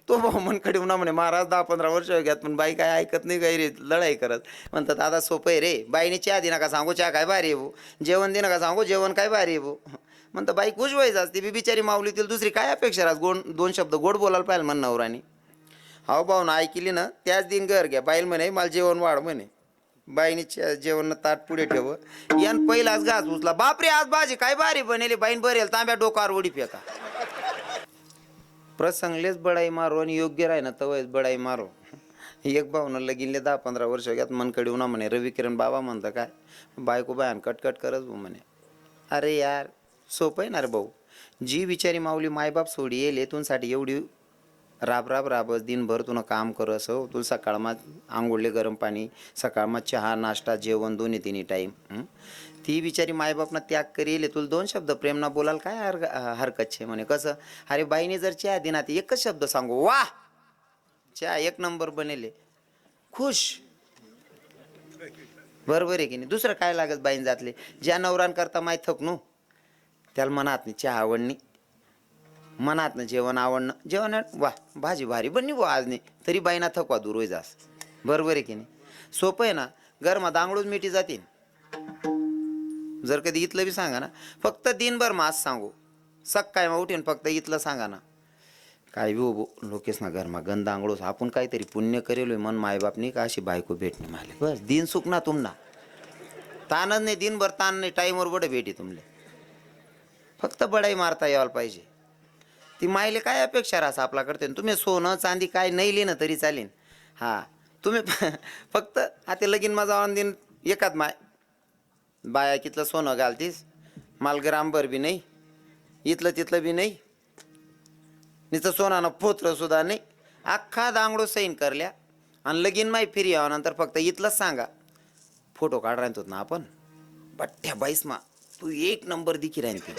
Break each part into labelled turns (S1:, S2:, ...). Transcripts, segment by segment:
S1: तो भाऊ मनकडे ना म्हणे महाराज 10-15 वर्ष घ्यात पण बाई काय ऐकत नाही काही रे लढाई करत. म्हणतात दादा सोपं आहे रे, बाईने चहा दे नका सांगू चहा काय भारी आहे भाऊ, जेवण दे नका सांगू जेवण काय भारी आहे भाऊ. म्हणतं बाई खुश व्हायचं असते बी बिचारी माऊलीतील दुसरी काय अपेक्षा राहत, गोड 2 शब्द गोड बोलायला पाहिजे म्हण नवरानी. हाव भाऊ ना ऐकली ना त्याच दिन घर घ्या बाईल म्हणे मला जेवण वाढ म्हणे. बाईने जेवण ताट पुढे ठेव यान पहिलाच घास उचला, बापरे आज भाजी काय भारी बनेली, बाईन बरेल तांब्या डोकावर उडी फेका. प्रसंगलेच बडाई मारो आणि योग्य राही ना तवयच बडाई मारो. एक भाऊनं लगीनले 10-15 वर्ष घ्यात मनकडे उन्हा म्हणे रवी किरण बाबा म्हणतं काय बायको बायान कटकट करत भाऊ म्हणे. अरे यार सोपं आहे ना रे भाऊ, जी बिचारी माऊली मायबाप सोडी येईल येतूनसाठी एवढी राब राब राबस दिनभर तुला काम करस हो, तुला सकाळमा आंघोळले गरम पाणी सकाळमा चहा नाश्ता जेवण दोन्ही तिन्ही टाईम. ती बिचारी मायबापना त्याग करेल तुला 2 शब्द प्रेमना बोलाल काय हरकत छे म्हणे. कसं अरे बाईने जर चहा दिना ती एकच शब्द सांगू वाह चहा 1 नंबर बनेले खुश. बरोबर आहे की नाही, दुसरं काय लागत बाईन जातले. ज्या नवरान करता माय थकनू त्याला मनात नाही चहा आवडणी, मनात ना जेवण आवडणं, जेवण वा भाजी भारी बनली बुवा आज नाही तरी बाईना थकवा दूर होई जास. बरोबर आहे की नाही, सोपं आहे ना. घरमा दांगडूच मिठी जातील. जर कधी इथलं बी सांगा ना फक्त दिनभर मास सांगू सकाळी मग उठीन फक्त इथलं सांगा ना काय बी हो लोकेश ना घरमा गंध आंगळोस आपण काहीतरी पुण्य करेलोय मन मायबापनी का अशी बायको भेटणे माले बस दिन सुख ना तुमना ताणच नाही दिनभर ताण नाही टाईमवर बडे भेटी तुमले. फक्त बडाई मारता यायला पाहिजे. ती मायले काय अपेक्षा राहा आपला करते तुम्ही सोनं चांदी काय नाही लिहिणं तरी चालेल. हां तुम्ही फक्त आता लगीन माझा जाऊन दिन एकात माय बाया कितलं सोनं घालतीस माल ग्रामभर बी नाही इथलं तिथलं बी नाही नुसतं सोनानं फोत्र सुद्धा नाही अख्खा दांगडो सैन करल्या आणि लगीन माय फिरी यावनंतर फक्त इथलंच सांगा फोटो काढ राहतो ना आपण बठ्ठ्या बाईसमा तू 1 नंबर दिखी राहीन ती.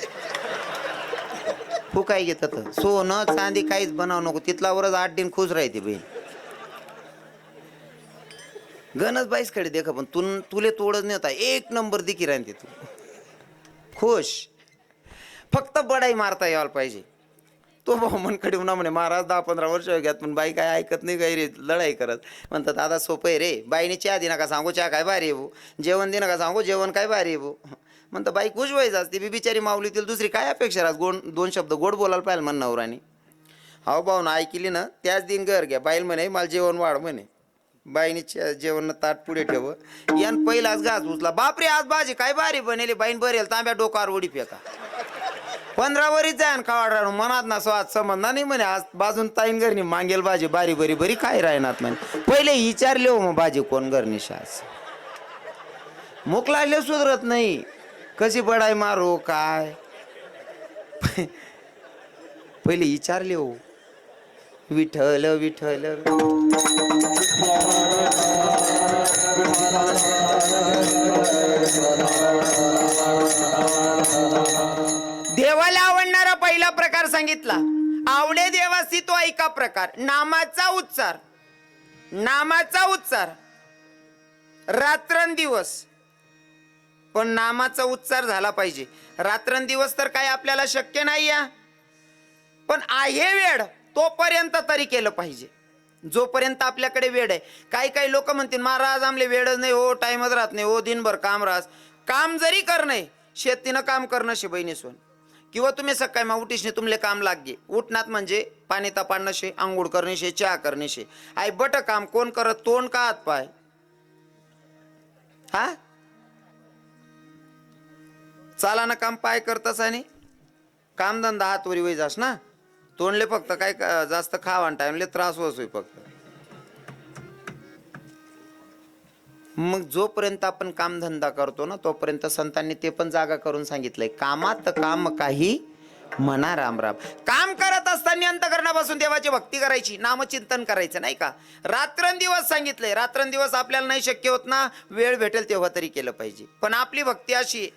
S1: तू काय घेतात सोनं चांदी काहीच बनाव नको तिथलावरच 8 दिन खुश राहते बहीण. गणच बाईस कडे देखा पण तुले तोडच नाही होता 1 नंबर दिखी राहते तू खुश. फक्त बडाई मारता यायला पाहिजे. तो भाऊ मनकडे ना म्हणे महाराज 10-15 वर्ष घ्यात पण बाई काय ऐकत नाही काही रे लढाई करत. म्हणतात दादा सोपं आहे रे, बाईने चहा दे नका सांगू चहा काय भारी आहे भाऊ, जेवण दे नका सांगू जेवण काय भारी आहे भाऊ. म्हणतं बाई खुश व्हायचं असते बी बिचारी माऊलीतील दुसरी काय अपेक्षा राहत, 2 शब्द गोड बोलायला पाहिजे म्हण नवरानी. हाव भाऊ ना ऐकली ना त्याच दिन घर घ्या बाईल म्हणे मला जेवण वाढ म्हणे. बाईने जेवण ताट पुढे ठेव यान पहिलाच घास उचला, बापरे आज भाजी काय भारी बनेली, बाईन बरेल तांब्या डोकावर उडी फेका. 15 वरीच जाय खावाड राहून मनात ना स्वाद समजणार नाही म्हणे आज बाजून ताईन घरनी मागेल भाजी बारी बरी बरी काय राहणार म्हणे. पहिले विचारले हो मग भाजी कोण घरनी शास मुख लागले सुधरत नाही कशी बडाई मारो काय. पहिले विचारले हो विठ्ठल विठ्ठल. देवाला आवडणारा पहिला प्रकार सांगितला. आवडे देवासी तो ऐका प्रकार नामाचा उच्चार. नामाचा उच्चार रात्रंदिवस पण नामाचा उच्चार झाला पाहिजे. रात्रंदिवस तर काय आपल्याला शक्य नाही या पण आहे वेळ तोपर्यंत तरी केलं पाहिजे. जोपर्यंत आपल्याकडे वेळ आहे. काही काही लोक म्हणतील महाराज आमले वेळच नाही हो टाइमच राहत नाही हो दिनभर काम राहस. काम जरी करणं शेतीनं काम करणं शे बहिणी सोन किंवा तुम्ही सकाळी मग उठीशने तुमले काम लागे उठनात म्हणजे पाणी तापाडणं शे आंघोळ करणे शे चहा करणे शे आई बट काम कोण करत तोंड का हात पाय. हा चाला ना काम पाय करतस आणि कामधंदा हातवरी वय जास ना तोंडले फक्त काय जास्त खावा टाइमले त्रास होतोय फक्त. मग जोपर्यंत आपण कामधंदा करतो ना तोपर्यंत संतांनी ते पण जागा करून सांगितलंय कामात काम काही म्हणा राम राम. काम करत असताना अंतःकरणापासून देवाची भक्ती करायची नामचिंतन करायचं नाही का. रात्रंदिवस सांगितलंय रात्रंदिवस आपल्याला नाही शक्य होत ना वेळ भेटेल तेव्हा तरी केलं पाहिजे. पण आपली भक्ती अशी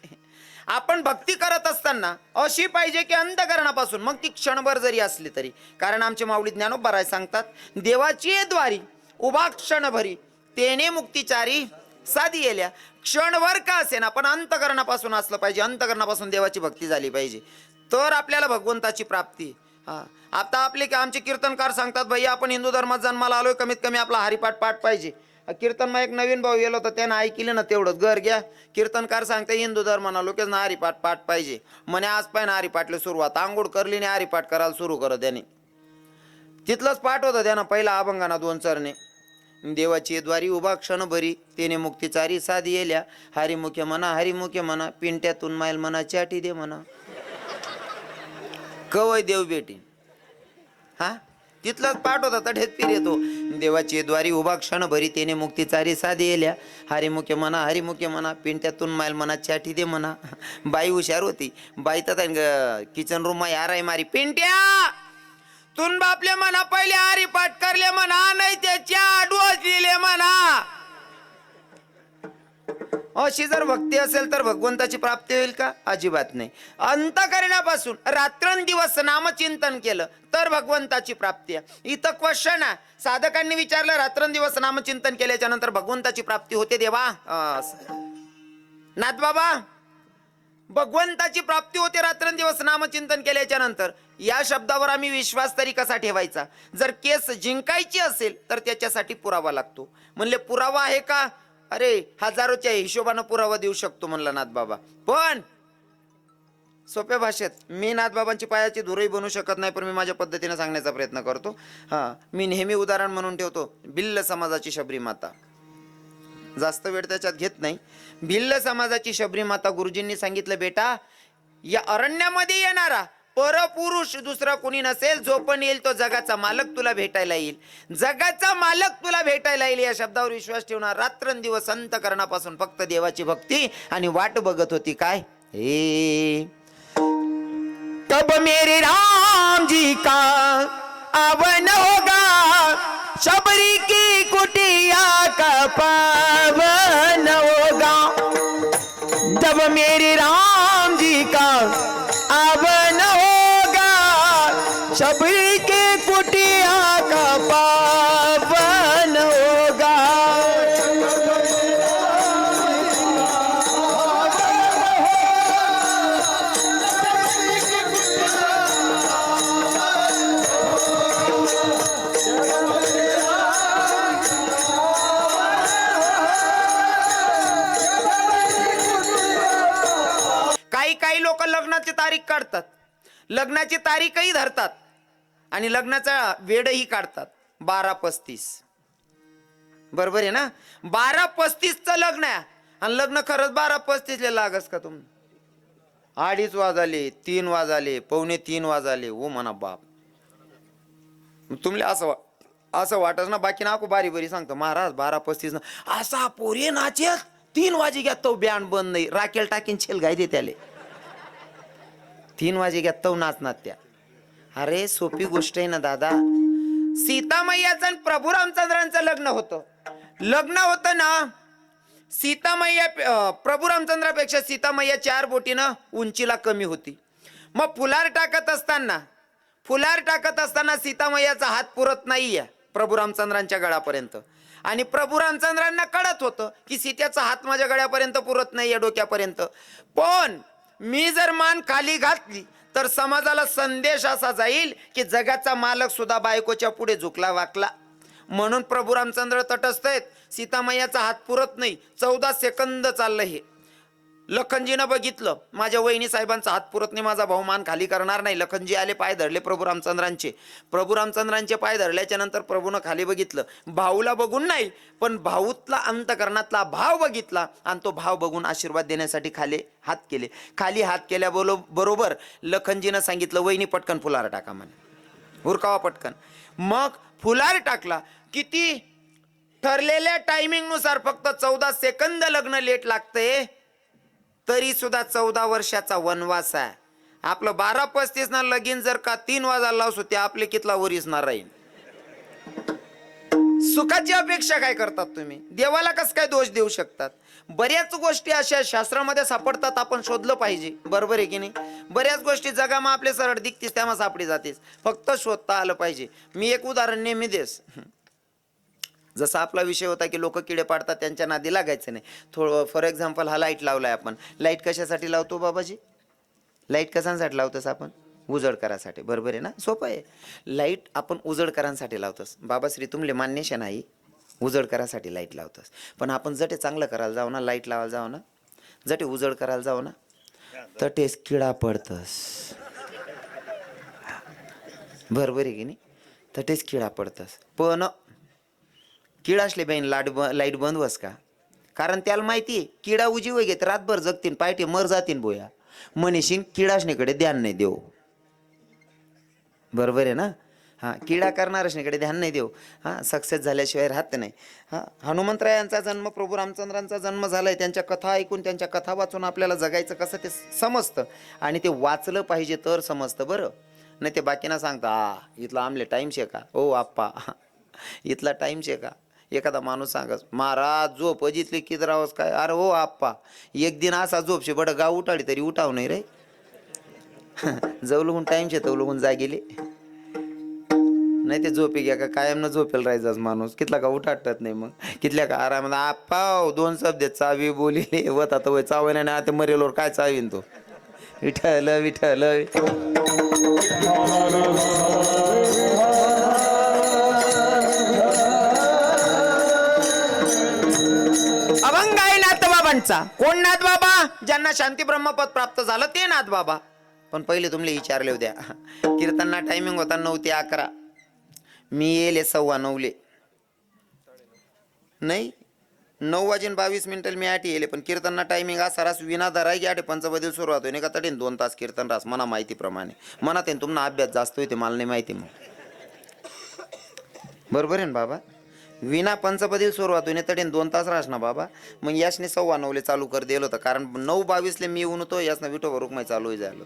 S1: आपण भक्ती करत असताना अशी पाहिजे की अंतःकरणापासून मग ती क्षणभर जरी असली तरी. कारण आमचे माऊली ज्ञानोबा राय सांगतात देवाची द्वारी उभा क्षणभरी तेने मुक्तीचारी साधी येल्या. क्षणभर का असेना पण अंतःकरणापासून असलं पाहिजे. अंतःकरणापासून देवाची भक्ती झाली पाहिजे तर आपल्याला भगवंताची प्राप्ती. हा, आता आमचे कीर्तनकार सांगतात भैया आपण हिंदू धर्मात जन्माला आलोय, कमीत कमी आपला हरिपाठ पाठ पाहिजे. कीर्तनमा एक नवीन भाऊ गेलो होता, त्यानं ऐकलं ना तेवढंच घर घ्या. कीर्तनकार सांगते हिंदू धर्माना लोकच ना हरिपाठ पाठ पाहिजे म्हणे. आज पाहिजे हरिपाठला सुरुवात, आंघोळ करली नाही हरिपाठ करायला सुरू करत त्याने. तिथलंच पाठ होतं त्यानं पहिला अभंगाना 2 चरणे. देवाची द्वारी उभा क्षण भरी, तेने मुक्तीचारी साधी येल्या. हरिमुखे म्हणा हरिमुखे म्हणा, पिंट्यातून मायल म्हणा चाटी दे म्हणा. कवय देव बेटी. हा, तिथलाच पाठ होता, तठेत पीर येतो. देवाची द्वारी उभा क्षण भरी, तेने मुक्तीचारी साधी येल्या. हरिमुखे म्हणा हरिमुखे म्हणा, पिंट्यातून मायल म्हणा चाटी दे म्हणा. बाई हुशार होती. बाई तर किचन रूम मा याराय मारी, पिंट्या तुन बापले म्हणा पहिले हरिपाठ करले म्हणा, नाही त्याच्या डोस दिले म्हणा. अशी जर भक्ती असेल तर भगवंताची प्राप्ती होईल का? अजिबात नाही. अंतःकरणापासून रात्रंदिवस नामचिंतन केलं तर भगवंताची प्राप्ती आहे. इथं क्वेश्चन आहे, साधकांनी विचारलं रात्रंदिवस नामचिंतन केल्याच्या नंतर भगवंताची प्राप्ती होते देवा? नाथ बाबा, भगवंताची प्राप्ती होते रात्रंदिवस नामचिंतन केल्याच्या नंतर. या शब्दावर आम्ही विश्वास तरी कसा ठेवायचा? जर केस जिंकायची असेल तर त्याच्यासाठी पुरावा लागतो. म्हणले पुरावा आहे का? अरे हजारोच्या हिशोबानं पुरावा देऊ शकतो म्हणला नाथ बाबा. पण सोप्या भाषेत, मी नाथ बाबांची पायाची धुरही बनवू शकत नाही, पण मी माझ्या पद्धतीने सांगण्याचा प्रयत्न करतो. मी नेहमी उदाहरण म्हणून ठेवतो भिल्ल समाजाची शबरी माता. जास्त वेळ त्याच्यात घेत नाही. भिल्ल समाजाची शबरी माता, गुरुजींनी सांगितलं बेटा, या अरण्यामध्ये येणारा परपुरुष दुसरा कोणी नसेल, जो पण येईल तो जगाचा मालक तुला भेटायला येईल. जगाचा मालक तुला भेटायला येईल या शब्दावर विश्वास ठेवणार. रात्रंदिवस अंतःकरणापासून फक्त देवाची भक्ती आणि वाट बघत होती. काय हे तब मेरे राम जी का आवन होगा, शबरी की कुटिया का पावन होगा. जब मेरे राम जी का आवन होगा, शबरी के कुटिया का पावन होगा. काही लोक लग्नाची तारीख काढतात, लग्नाची तारीखही धरतात आणि लग्नाचा वेळही काढतात 12:35. बरोबर आहे ना? 12:35चं लग्न आहे आणि लग्न खरंच 12:35 ला लागस का? तुम 2:30 वाजले, 3 वाजले, 2:45 वाजले. ओ म्हणा बाप, तुमले असं वाटत ना. बाकी ना बारी बरी सांगतो महाराज 12:35 असा पोरे नाचेल 3 वाजे घ्या तो बँड बंद नाही, राखेल टाकीन छेल गाय दे त्याले. 3 वाजे घ्या तो नाचणार त्या. अरे सोपी गोष्ट आहे ना दादा. सीता मैयाचं आणि प्रभू रामचंद्रांचं लग्न होतं ना. सीता मैया प्रभू रामचंद्रापेक्षा सीता मैया 4 बोटीनं उंचीला कमी होती. मग फुलार टाकत असताना सीता मैयाचा हात पुरत नाहीये प्रभू रामचंद्रांच्या गळ्यापर्यंत. आणि प्रभू रामचंद्रांना कळत होतं की सीतेचा हात माझ्या गळ्यापर्यंत पुरत नाहीये, डोक्यापर्यंत. पण मी जर मान खाली घातली तर समाजाला संदेश असा जाईल की जगाचा मालक सुद्धा बायकोच्या पुढे झुकला वाकला. म्हणून प्रभू रामचंद्र तटस्थ आहेत. सीतामैयाचा हात पुरत नाही. 14 सेकंद चाललं हे. लखनजीनं बघितलं माझ्या वहिनी साहेबांचा हात पुरत नाही, माझा भाऊ मान खाली करणार नाही. लखनजी आले, पाय धरले प्रभू रामचंद्रांचे पाय धरल्याच्या नंतर प्रभूनं खाली बघितलं. भाऊला बघून नाही, पण भाऊतला अंतकरणातला भाव बघितला आणि तो भाव बघून आशीर्वाद देण्यासाठी खाली हात केल्या बरोबर लखनजीनं सांगितलं वहिनी पटकन फुलार टाका म्हणे, हुरकावा पटकन. मग फुलार टाकला. किती ठरलेल्या टायमिंग नुसार फक्त 14 सेकंद लग्न लेट लागतंय, तरी सुद्धा 14 वर्षाचा वनवास आहे. आपलं 12:35 ना लगीन जर का 3 वाजायला लावस होते, आपले कितला वरीसणार राहील. सुखाची अपेक्षा काय करतात तुम्ही? देवाला कसं काय दोष देऊ शकतात? बऱ्याच गोष्टी अशा शास्त्रामध्ये सापडतात, आपण शोधलं पाहिजे. बरोबर आहे की नाही? बऱ्याच गोष्टी जगामा आपले सरळ दिसतीस त्यामा सापडी जातेस, फक्त शोधता आलं पाहिजे. मी एक उदाहरण नेहमी देस. जसा आपला विषय होता की लोक किडे पाडतात त्यांच्या नादी लागायचं नाही. थोडं फॉर एक्झाम्पल हा लाईट लावलाय आपण. लाईट कशासाठी लावतो बाबाजी? लाईट कशासाठी लावतोस आपण? उजड करायसाठी. बरोबर आहे ना, सोपं आहे. लाईट आपण उजड करायसाठी लावतोस. बाबाश्री तुमले मान्यशा नाही, उजड करायसाठी लाईट लावतोस. पण आपण जटे चांगलं करायला जाऊ ना, लाईट लावायला जाऊ ना, जटे उजड करायला जाऊ ना, तटेच किडा पडतस. बरोबर आहे की नाही, तटेच किडा पडतस. पण किडा असले बहीण लाईट बंद वस का, कारण त्याला माहिती आहे किडा उजीव घेत रातभर जगतीन, पायटे मर जातीन बोया. मनीषीन किडाशनीकडे ध्यान नाही देऊ. बरोबर आहे ना. हां, किडा करणारशनीकडे ध्यान नाही देऊ. हां, सक्सेस झाल्याशिवाय राहत नाही. हां, हनुमंतरायांचा जन्म, प्रभू रामचंद्रांचा जन्म झालाय, त्यांच्या कथा ऐकून त्यांच्या कथा वाचून आपल्याला जगायचं कसं ते समजतं. आणि ते वाचलं पाहिजे तर समजतं. बरं, नाही ते बाकीना सांगता इथला आमले टाईम शे का, ओ आप्पा इथला टाईम शे का. एखादा माणूस सांगस महाराज झोप अजितली किती राहस काय, अरे हो आप्पा एक दिन असा झोपशे बडं गाव उठाडी तरी उठाव नाही रे. जवलगून टाईम शे तवलगून जागेले. नाही ते झोपे घ्या का कायम न झोपेल राहायचाच माणूस, कितला का उठाटत नाही. मग कितल्या का आरामात आप्पा दोन शब्द चावी बोलिले होता तर वय चावी नाही, आता मरेलोर काय चावीन तो. विठ्ठल विठ्ठल. अभंग आहे नाथबाबांचा. कोण नाथबाबा, ज्यांना शांती ब्रह्मपद प्राप्त झालं ते नाथबाबा. पण पहिले तुमले विचारले होत्या कीर्तनना टायमिंग होता 9 ते 11, मी येले 9:15 नाही 9:22 मी आठी येले. पण कीर्तनना टायमिंग असा रास विना धराय की आठे पंचपदी सुरुवात होईन का तटीन 2 तास कीर्तन रास. मना माहितीप्रमाणे म्हणत आहे तुम्हाला अभ्यास जास्त होते, मला नाही माहिती. मग बरोबर आहे ना बाबा, विना पंचपदी सुरुवात होईन तटीन 2 तास रास ना बाबा. मग यासने 9:15 चालू कर दिलं होतं, कारण 9:22 मी येऊन होतो, यासनं विठोबा रुक्माई चालू झालं.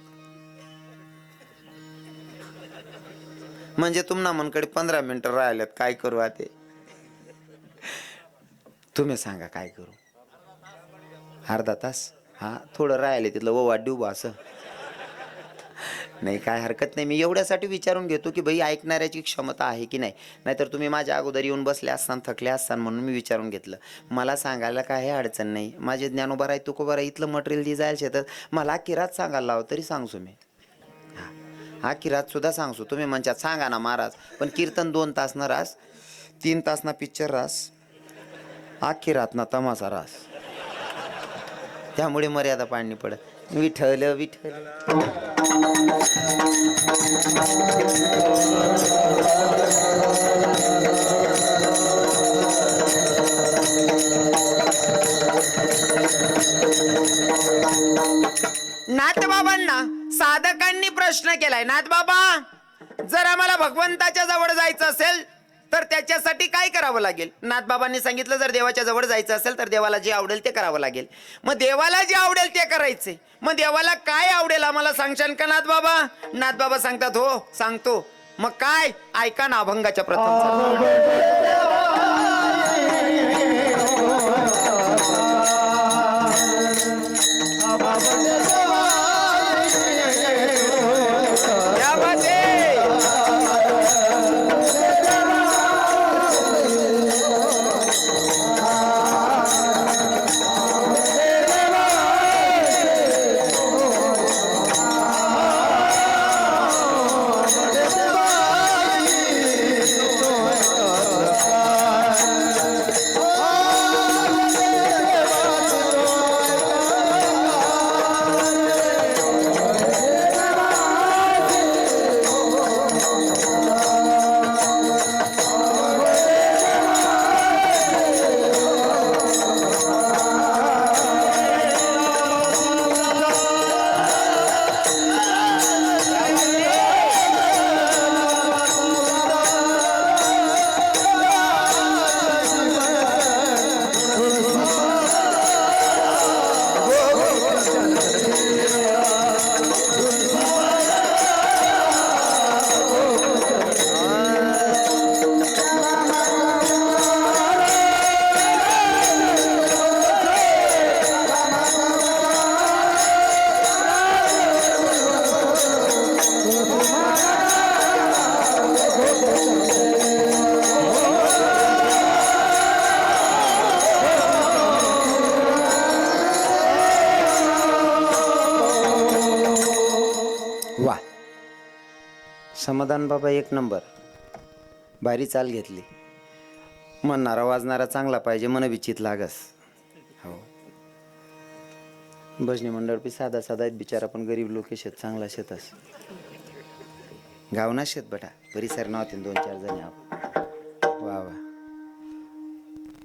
S1: म्हणजे तुम्हाला मनकडे 15 मिनिटं राहिल्यात, काय करू आता तुम्ही सांगा, काय करू. अर्धा तास, हा थोडं राहिले तिथलं वाट देऊ बा असं नाही, काय हरकत नाही. मी एवढ्यासाठी विचारून घेतो की भाई ऐकणाऱ्याची क्षमता आहे की नाही. नाहीतर तुम्ही माझ्या अगोदर येऊन बसले असताना थकले असताना म्हणून मी विचारून घेतलं. मला सांगायला काही अडचण नाही, माझे ज्ञानोबा आहे तुकोबा आहे, इथलं मटेरियल दे जायला शेतात मला किरात सांगायला लाव तरी सांगसो मी. हा किरात सुद्धा सांगसो, तुम्ही म्हणतात सांगा ना महाराज. पण कीर्तन 2 तास न रास, 3 तास ना पिक्चर रास, आखी रात ना तमासा रास. त्यामुळे मर्यादा पाडणी पडत. विठ्ठल विठ्ठल. नाथबाबांना साधकांनी प्रश्न केलाय, नाथबाबा जर आम्हाला भगवंताच्या जवळ जायचं असेल तर त्याच्यासाठी काय करावं लागेल. नाथबाबांनी सांगितलं जर देवाच्या जवळ जायचं असेल तर देवाला जे आवडेल ते करावं लागेल. मग देवाला जे आवडेल ते करायचे. मग देवाला काय आवडेल आम्हाला सांगशाल का नाथबाबा. नाथबाबा सांगतात हो सांगतो. मग काय, ऐका ना अभंगाच्या प्रथम. समाधान बाबा एक नंबर, भारी चाल घेतली. म्हणणारा वाजणारा चांगला पाहिजे, मन विचित लागस. हो, भजनी मंडळ बी साधा साधा आहेत बिचारा, पण गरीब लोक शेत चांगला शेतस. गावना शेत बटा परिसर नव्हते 2-4 जणी आप. वा वा,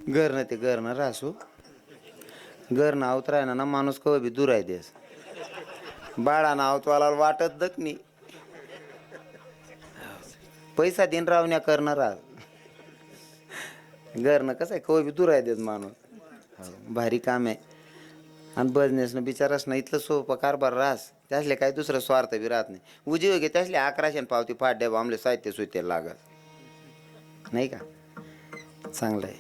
S1: घर न ते घर न रासू, घर ना अवतराय ना माणूस कव बी दूर आहे देस. बाळा ना अवतवाला वाटत दखनी पैसा दिन रावण्या करणार. घर न कसं आहे कव बी दूर आहे देस माणूस. भारी काम आहे. आणि बिझनेसनं बिचारास ना इथलं सोपं कारभार रास, त्यासले काही दुसरं स्वार्थ बी राहत नाही. उजी वगे त्यासले 1100 पावती फाट द्या आमले साहित्य सुत्य लागत नाही का. चांगलं आहे.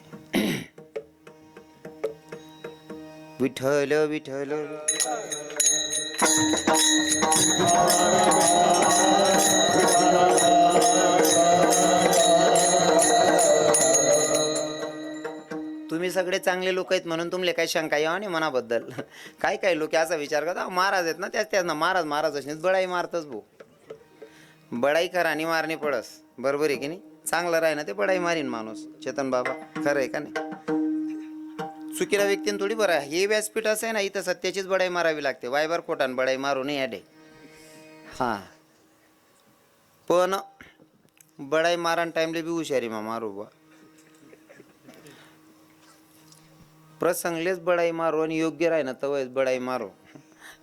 S1: विठ्ठल विठ्ठल. तुम्ही सगळे चांगले लोक आहेत म्हणून तुमले काही शंका यावं नाही मनाबद्दल. काय काय लोक असा विचार करतात महाराज आहेत ना, त्याच ना महाराज महाराज असणे बळाई मारतच भाऊ. बळाई करा आणि मारणे पडस, बरोबर आहे की नाही. चांगलं राही ना ते बळाई मारीन माणूस. चेतन बाबा खरं आहे का नाही. चुकीला व्यक्तीने थोडी बरं आहे. हे व्यासपीठ असं आहे ना, इथं सत्याचीच बळाई मारावी लागते. वायबार खोटान बळाई मारू नये अडे. हां, पण बळाई मारान टाइमले बी हुशारी मा मारू बा. प्रसंगलेच बळाई मारो आणि योग्य राही ना तवच बळाई मारो.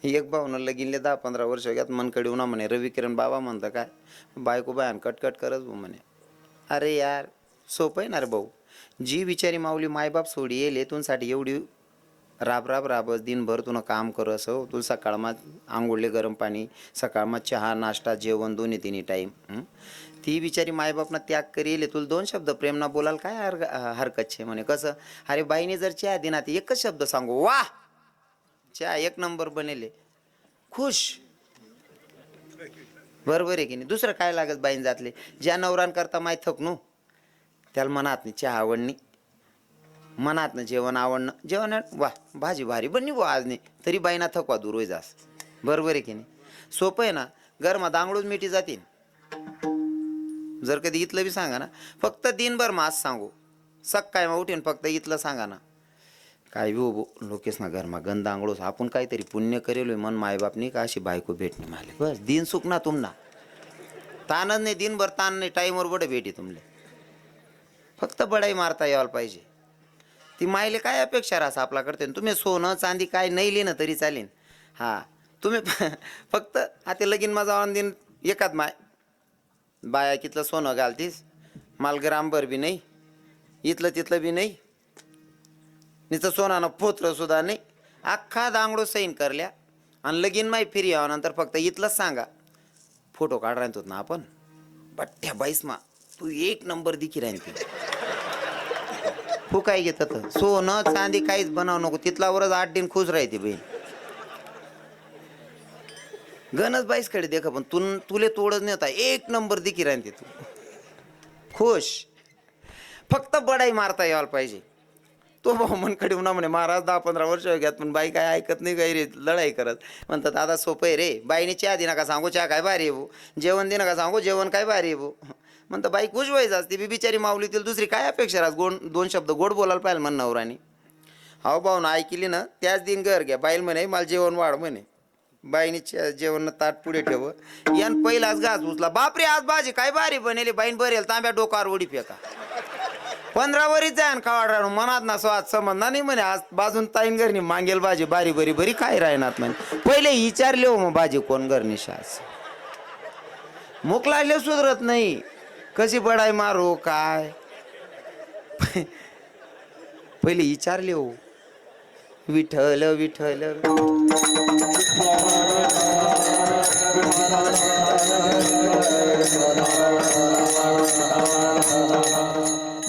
S1: एक भाऊनं लगीनले 10-15 वर्ष घ्यात मनकडे उन्हा म्हणे. रवी किरण बाबा म्हणतं काय बायको बायान कटकट करत भाऊ म्हणे. अरे यार सोपं आहे ना रे भाऊ. जी बिचारी माऊली मायबाप सोडी येईल तुझसाठी एवढी राब राब राबस दिनभर तुला काम करस. हो, तुला सकाळमा आंघोळले गरम पाणी, सकाळमा चहा नाश्ता जेवण दोन्ही तिन्ही टाईम. ती बिचारी मायबापना त्याग करी येईल. तुला 2 शब्द प्रेमना बोलाल काय हरकत छे म्हणे. कसं अरे बाईने जर चहा दिना ती एकच शब्द सांगू, वा चहा 1 नंबर बनेले, खुश. बरोबर आहे की नाही. दुसरं काय लागत बाईन जातले. ज्या नवरान करता माय थकनू त्याला मनात नाही चहा आवडणी, मनातनं जेवण आवडणं. जेवण वा भाजी भारी बनली बुवा आज नाही तरी बाईना थकवा दूर होई जास. बरोबर आहे की नाही. सोपं आहे ना. घरमा दांगडूच मिठी जातील. जर कधी इथलं बी सांगा ना, फक्त दिनभर मास सांगू, सकाळी मग उठीन फक्त इथलं सांगा ना, काय बी उभो लोकेश ना घरमा गंध आंगळोस आपण काहीतरी पुण्य करेलोय मन मायबापनी का अशी बायको भेटणे माले. बस दिन सुख ना तुमना ताणच नाही. दिनभर ताण नाही, टाईमवर बडे भेटी तुमले. फक्त बडाई मारता यायला पाहिजे. ती मायले काय अपेक्षा राहा आपला करते. तुम्ही सोनं चांदी काय नाही लिहिणं तरी चालेल. हां, तुम्ही फक्त आता लगीन माझा ऑन दिन एकात माय बाया कितलं सोनं घालतीस, माल ग्रामभर बी नाही, इथलं तिथलं बी नाही, नुसतं सोनानं पोत्र सुद्धा नाही. अख्खा दांगडो सैन करल्या आणि लगीन माय फिरी यावं फक्त इथलंच सांगा. फोटो काढ राहतो ना आपण बठ्ठ्या बाईस मा तू 1 नंबर दिखी राहीन ती. तू काय घेतात सोनं चांदी काहीच बनाव नको, तिथलावरच 8 दिन खुश राहते बहीण. गणच बाईसकडे देखा पण तुले तोडच नाही होता. 1 नंबर दिखी राहते तू खुश. फक्त बडाई मारता यायला पाहिजे. तो भाऊ मनकडे उन्हा म्हणे महाराज 10-15 वर्ष घ्यात पण बाई काय ऐकत नाही काही रे, लढाई करत. म्हणतात दादा सोपं आहे रे. बाईने चहा दिना का सांगू चहा काय भारी येऊ, जेवण दिना का सांगू जेवण काय भारी येऊ. म्हणतं बाई खुश व्हायचं असते. बी बिचारी माऊलीतील दुसरी काय अपेक्षा राहत. 2 शब्द गोड बोलायला पाहिजे म्हण नवरानी. हाव भाऊ ना ऐकली ना त्याच दिन घर घ्या. बाईल म्हणे मला जेवण वाढ म्हणे. बाईने जेवण ताट पुढे ठेव यान पहिलाच घास उचला. बापरे आज भाजी काय भारी बनेली. बाईन बरेल तांब्या डोकावर उडी फेका. 15 वरीच जाय खावाड राहून मनात ना स्वाद समजणार नाही म्हणे. आज बाजून ताईन घरनी मागेल भाजी बारी बरी बरी काय राहणार म्हणे. पहिले विचारले हो मग भाजी कोण घरनी शास. मुख लागले सुधरत नाही. कशी बडाई मारू काय पहिले विचारले हो. विठ्ठल विठ्ठल.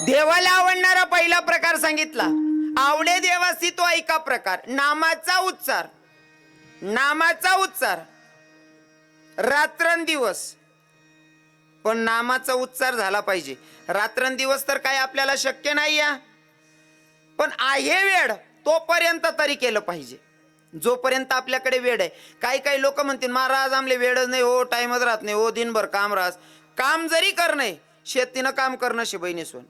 S1: देवाला आवडणारा पहिला प्रकार सांगितला. आवडे देवासी तो ऐका प्रकार नामाचा उच्चार. नामाचा उच्चार रात्रंदिवस, पण नामाचा उच्चार झाला पाहिजे. रात्रंदिवस तर काय आपल्याला शक्य नाही या, पण आहे वेळ तोपर्यंत तरी केलं पाहिजे. जोपर्यंत आपल्याकडे वेळ आहे. काही काही लोक म्हणतील महाराज आमले वेळच नाही हो, टाइमच राहत नाही हो, दिनभर काम राहस. काम जरी करणे शेतीनं काम करणं शे बहिणी सोन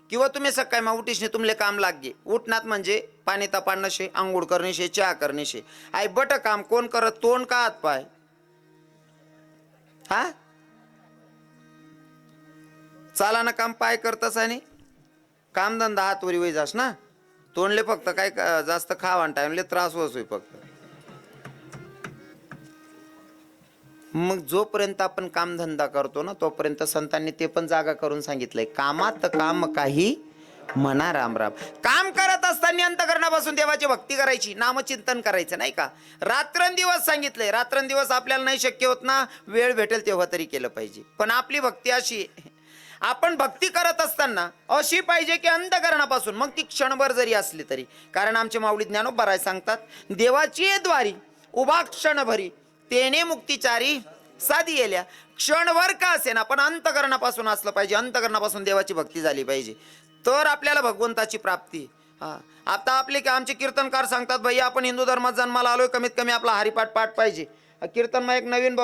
S1: किंवा तुम्ही सकाळी मा उठीशने तुमले काम लागे उठनात म्हणजे पाणी तपाडणं शे आंघोळ करणे शे चहा करणे शे आई बट काम कोण करत तोंड का हात पाय हा चाला ना काम पाय करतस आणि कामधंदा हातवरी वय जास ना तोंडले फक्त काय जास्त खावा टाइमले त्रास होतोय फक्त मग जोपर्यंत आपण कामधंदा करतो ना तोपर्यंत संतांनी ते पण जागा करून सांगितलंय कामात काम काही म्हणा राम राम काम करत असताना अंतःकरणापासून देवाची भक्ती करायची नामचिंतन करायचं नाही का रात्रंदिवस सांगितलंय रात्रंदिवस आपल्याला नाही शक्य होत ना वेळ भेटेल तेव्हा तरी केलं पाहिजे पण आपली भक्ती अशी आपण भक्ती करत असताना अशी पाहिजे की अंतःकरणापासून मग ती क्षणभर जरी असली तरी कारण आमचे माऊली ज्ञानोबा राय सांगतात देवाची द्वारी उभा क्षणभरी तेने मुक्तीचारी साधी येल्या क्षणभर का असेना पण अंतःकरणापासून असलं पाहिजे अंतःकरणापासून देवाची भक्ती झाली पाहिजे तर आपल्याला भगवंताची प्राप्ती हा आता आपले आमचे कीर्तनकार सांगतात भैया आपण हिंदू धर्मात जन्माला आलोय कमीत कमी आपला हरिपाठ पाठ पाहिजे कीर्तनमा एक नवीन भाऊ